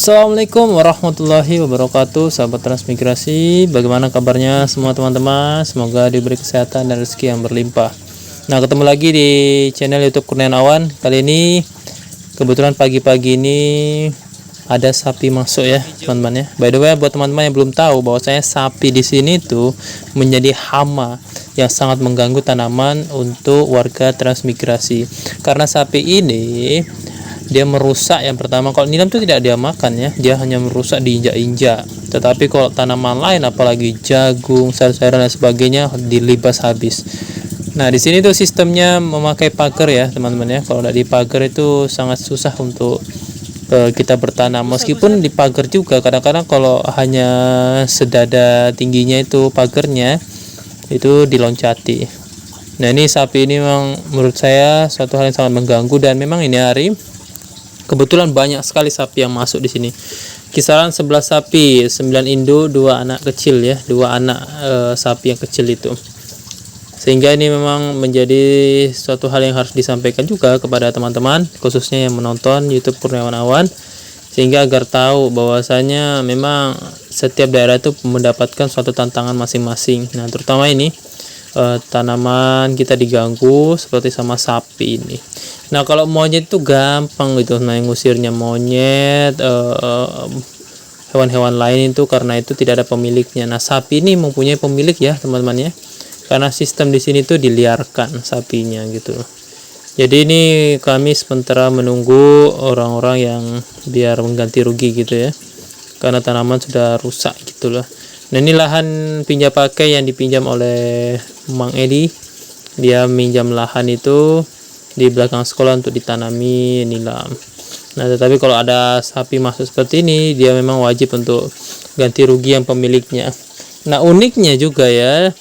Assalamualaikum warahmatullahi wabarakatuh, sahabat transmigrasi. Bagaimana kabarnya semua teman-teman? Semoga diberi kesehatan dan rezeki yang berlimpah. Nah, ketemu lagi di channel YouTube Kurniawan. Kali ini kebetulan pagi-pagi ini ada sapi masuk ya, teman-teman ya. By the way, buat teman-teman yang belum tahu, bahwasanya sapi di sini tuh menjadi hama yang sangat mengganggu tanaman untuk warga transmigrasi. Karena sapi ini dia merusak, yang pertama, kalau nilam itu tidak dia makan ya, dia hanya merusak diinjak-injak. Tetapi kalau tanaman lain apalagi jagung, sayur-sayuran dan sebagainya dilibas habis. Nah, di sini tuh sistemnya memakai pagar ya teman-teman ya. Kalau tidak dipagar itu sangat susah untuk kita bertanam. Meskipun dipagar juga, kadang-kadang kalau hanya sedada tingginya itu pagarnya itu diloncati. Nah, ini sapi ini memang menurut saya suatu hal yang sangat mengganggu, dan memang ini hari kebetulan banyak sekali sapi yang masuk di sini. Kisaran 11 sapi, 9 induk, 2 anak kecil ya, 2 anak sapi yang kecil itu. Sehingga ini memang menjadi suatu hal yang harus disampaikan juga kepada teman-teman, khususnya yang menonton YouTube Kurniawan Awan, sehingga agar tahu bahwasanya memang setiap daerah itu mendapatkan suatu tantangan masing-masing. Nah, terutama ini tanaman kita diganggu seperti sama sapi ini. Nah, kalau monyet itu gampang gitu, nah yang ngusirnya monyet, hewan-hewan lain itu karena itu tidak ada pemiliknya. Nah, sapi ini mempunyai pemilik ya teman-teman ya, karena sistem di sini tuh diliarkan sapinya gitu. Jadi ini kami sementara menunggu orang-orang yang biar mengganti rugi gitu ya, karena tanaman sudah rusak gitulah. Nah, ini lahan pinjam pakai yang dipinjam oleh Mang Edi. Dia minjam lahan itu di belakang sekolah untuk ditanami nilam. Nah, tetapi kalau ada sapi masuk seperti ini, dia memang wajib untuk ganti rugi yang pemiliknya. Nah, uniknya juga ya,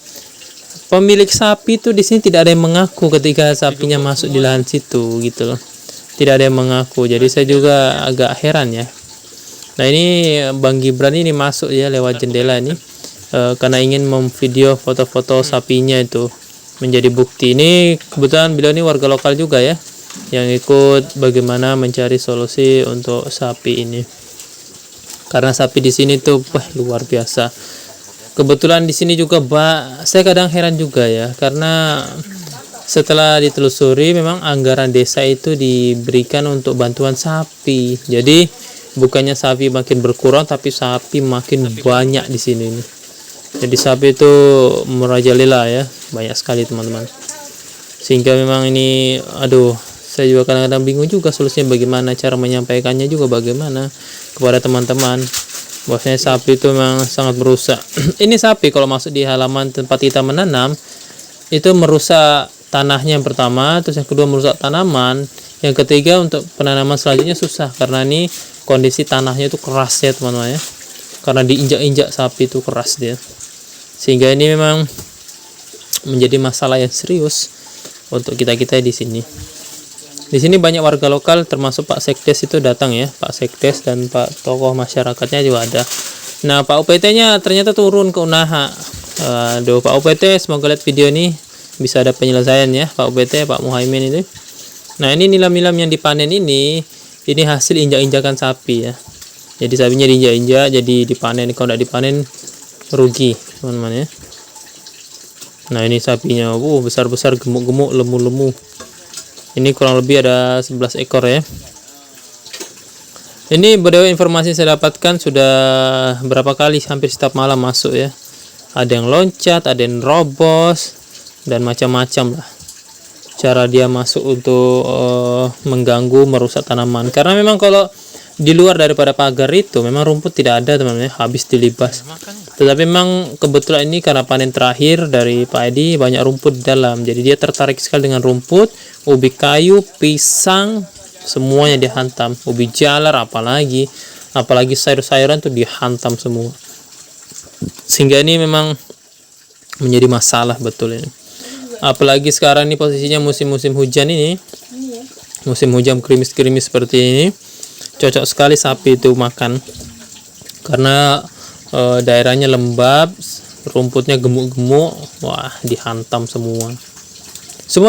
pemilik sapi itu di sini tidak ada yang mengaku ketika sapinya masuk di lahan situ gitu loh. Tidak ada yang mengaku. Jadi saya juga agak heran ya. Nah, ini Bang Gibran ini masuk ya lewat jendela ini karena ingin memvideo foto-foto sapinya itu menjadi bukti. Ini kebetulan beliau ini warga lokal juga ya, yang ikut bagaimana mencari solusi untuk sapi ini. Karena sapi di sini tuh luar biasa. Kebetulan di sini juga saya kadang heran juga ya, karena setelah ditelusuri memang anggaran desa itu diberikan untuk bantuan sapi. Jadi bukannya sapi makin berkurang, tapi sapi makin banyak di sini nih. Jadi sapi itu merajalela ya, banyak sekali teman-teman. Sehingga memang ini saya juga kadang-kadang bingung juga solusinya bagaimana, cara menyampaikannya juga bagaimana kepada teman-teman. Bahwasanya sapi itu memang sangat merusak. Ini sapi kalau masuk di halaman tempat kita menanam itu merusak tanahnya yang pertama, terus yang kedua merusak tanaman, yang ketiga untuk penanaman selanjutnya susah karena ini kondisi tanahnya itu keras ya teman-teman ya, karena diinjak-injak sapi itu keras dia, sehingga ini memang menjadi masalah yang serius untuk kita di sini. Di sini banyak warga lokal termasuk Pak Sekdes itu datang ya, Pak Sekdes dan Pak tokoh masyarakatnya juga ada. Nah, Pak UPT-nya ternyata turun ke Unaha. Pak UPT, semoga lihat video ini bisa ada penyelesaian ya, Pak UPT, Pak Muhaimin itu. Nah, ini nilam-nilam yang dipanen ini hasil injak-injakan sapi ya. Jadi sapinya diinjak-injak, jadi dipanen. Kalau tidak dipanen rugi teman-teman ya. Nah, ini sapinya besar-besar, gemuk-gemuk, lemu-lemu. Ini kurang lebih ada 11 ekor ya. Ini berdasarkan informasi saya dapatkan sudah berapa kali, hampir setiap malam masuk ya. Ada yang loncat, ada yang robos, dan macam-macam lah cara dia masuk untuk mengganggu, merusak tanaman. Karena memang kalau di luar daripada pagar itu memang rumput tidak ada teman-teman, habis dilibas. Tetapi memang kebetulan ini karena panen terakhir dari Pak Edi banyak rumput di dalam, jadi dia tertarik sekali dengan rumput, ubi kayu, pisang, semuanya dihantam, ubi jalar apalagi sayur-sayuran tuh dihantam semua. Sehingga ini memang menjadi masalah betul ini. Apalagi sekarang ini posisinya musim-musim hujan ini, musim hujan gerimis-gerimis seperti ini, cocok sekali sapi itu makan karena daerahnya lembab, rumputnya gemuk-gemuk, wah dihantam semua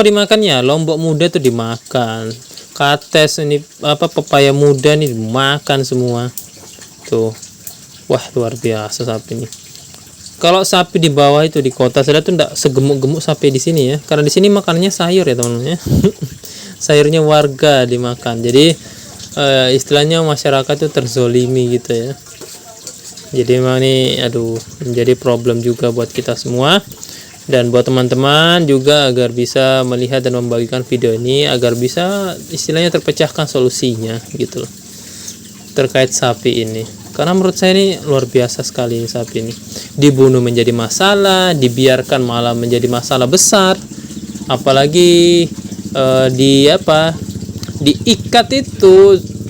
dimakannya. Lombok muda itu dimakan, kates ini pepaya muda nih dimakan semua. gitu. Wah, luar biasa sapi ini. Kalau sapi di bawah itu di kota saya tuh enggak segemuk-gemuk sapi di sini ya, karena di sini makanannya sayur ya teman-teman ya. Sayurnya warga dimakan, jadi istilahnya masyarakat itu terzolimi gitu ya. Jadi memang ini aduh menjadi problem juga buat kita semua, dan buat teman-teman juga agar bisa melihat dan membagikan video ini agar bisa istilahnya terpecahkan solusinya gitu loh terkait sapi ini. Karena menurut saya ini luar biasa sekali ini sapi ini. Dibunuh menjadi masalah, dibiarkan malah menjadi masalah besar. Apalagi diikat itu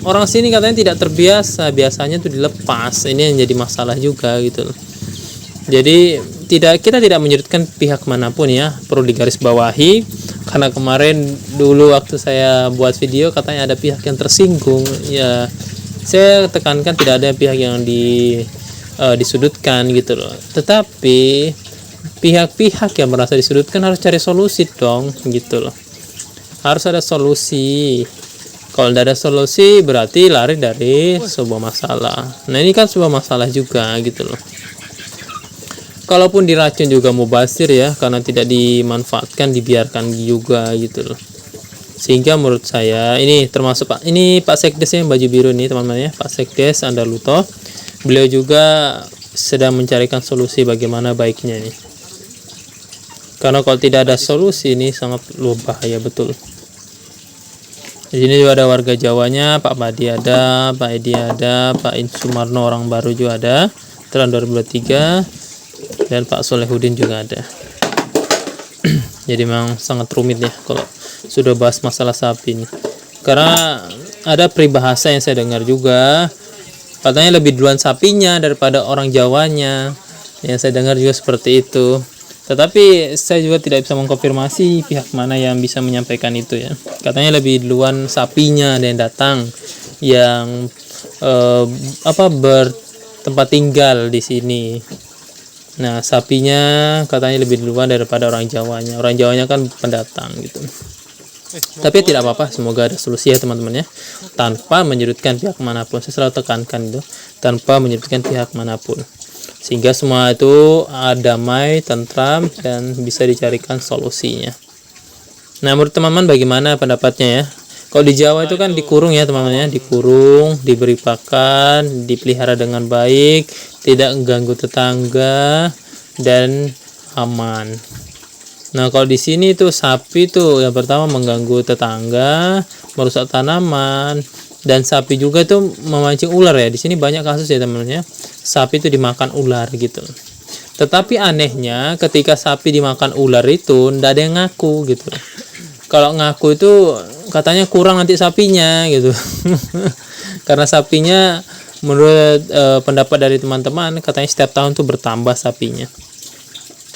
orang sini katanya tidak terbiasa, biasanya tuh dilepas. Ini yang jadi masalah juga gitu loh. Jadi kita tidak menyudutkan pihak manapun ya, perlu digarisbawahi, karena kemarin dulu waktu saya buat video katanya ada pihak yang tersinggung ya. Saya tekankan tidak ada pihak yang disudutkan gitu loh. Tetapi pihak-pihak yang merasa disudutkan harus cari solusi dong gitu loh. Harus ada solusi. Kalau tidak ada solusi berarti lari dari sebuah masalah. Nah ini kan sebuah masalah juga gitu loh. Kalaupun diracun juga mubazir ya, karena tidak dimanfaatkan, dibiarkan juga gitu loh. Sehingga menurut saya ini termasuk Pak Sekdes yang baju biru nih teman-teman ya, Pak Sekdes Andaluto. Beliau juga sedang mencarikan solusi bagaimana baiknya nih. Karena kalau tidak ada solusi ini sangat luar bahaya betul. Di sini juga ada warga Jawanya, Pak Padi ada, Pak Edi ada, Pak Sumarno orang baru juga ada, tahun 2023, dan Pak Solehudin juga ada. Jadi memang sangat rumit ya kalau sudah bahas masalah sapi ini, karena ada peribahasa yang saya dengar juga katanya lebih duluan sapinya daripada orang Jawanya, yang saya dengar juga seperti itu. Tetapi saya juga tidak bisa mengkonfirmasi pihak mana yang bisa menyampaikan itu ya. Katanya lebih duluan sapinya yang datang, yang bertempat tinggal di sini. Nah sapinya katanya lebih duluan daripada orang Jawanya. Orang Jawanya kan pendatang gitu. Tapi tidak apa-apa, semoga ada solusi ya teman-teman ya, tanpa menyudutkan pihak manapun. Saya selalu tekankan itu, tanpa menyudutkan pihak manapun, sehingga semua itu damai, tentram, dan bisa dicarikan solusinya. Nah menurut teman-teman bagaimana pendapatnya ya? Kalau di Jawa itu kan dikurung ya teman-teman ya, dikurung, diberi pakan, dipelihara dengan baik, tidak mengganggu tetangga, dan aman. Nah kalau di sini tuh sapi tuh yang pertama mengganggu tetangga, merusak tanaman, dan sapi juga tuh memancing ular ya. Di sini banyak kasus ya teman-teman ya, sapi itu dimakan ular gitu. Tetapi anehnya ketika sapi dimakan ular itu ndak ada yang ngaku gitu. Kalau ngaku itu katanya kurang nanti sapinya gitu. Karena sapinya menurut pendapat dari teman-teman katanya setiap tahun tuh bertambah sapinya.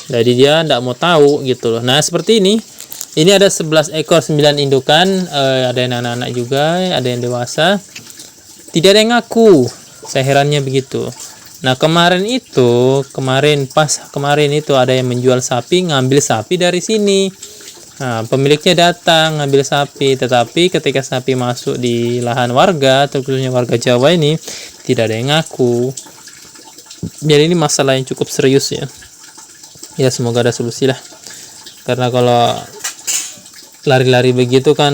Jadi dia tidak mau tahu gitu loh. Nah seperti ini ada 11 ekor 9 indukan, ada yang anak-anak juga, ada yang dewasa, tidak ada yang ngaku. Saya herannya begitu. Nah kemarin itu ada yang menjual sapi, ngambil sapi dari sini. Nah pemiliknya datang ngambil sapi, tetapi ketika sapi masuk di lahan warga, terkhususnya warga Jawa ini, tidak ada yang ngaku. Jadi ini masalah yang cukup serius ya. Ya semoga ada solusi lah, karena kalau lari-lari begitu kan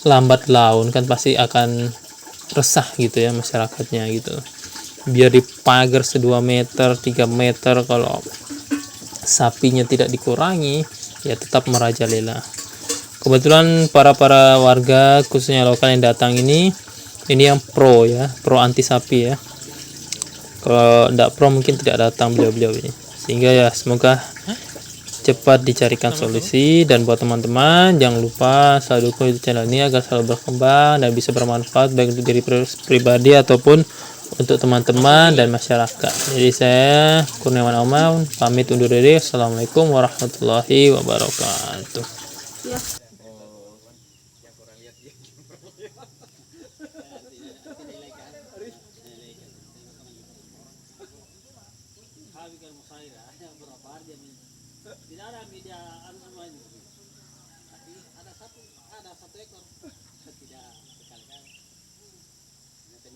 lambat laun kan pasti akan resah gitu ya masyarakatnya gitu. Biar dipagar 2 meter 3 meter, kalau sapinya tidak dikurangi ya tetap merajalela. Kebetulan para warga khususnya lokal yang datang ini yang pro ya, pro anti sapi ya. Kalau tidak pro mungkin tidak datang beliau-beliau ini. Sehingga ya semoga cepat dicarikan solusi. Dan buat teman-teman jangan lupa selalu dukung channel ini agar selalu berkembang dan bisa bermanfaat baik untuk diri pribadi ataupun untuk teman-teman dan masyarakat. Jadi saya Kurniawan Auman pamit undur diri. Assalamualaikum warahmatullahi wabarakatuh.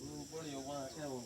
Ngumpul ya, Pak, saya mau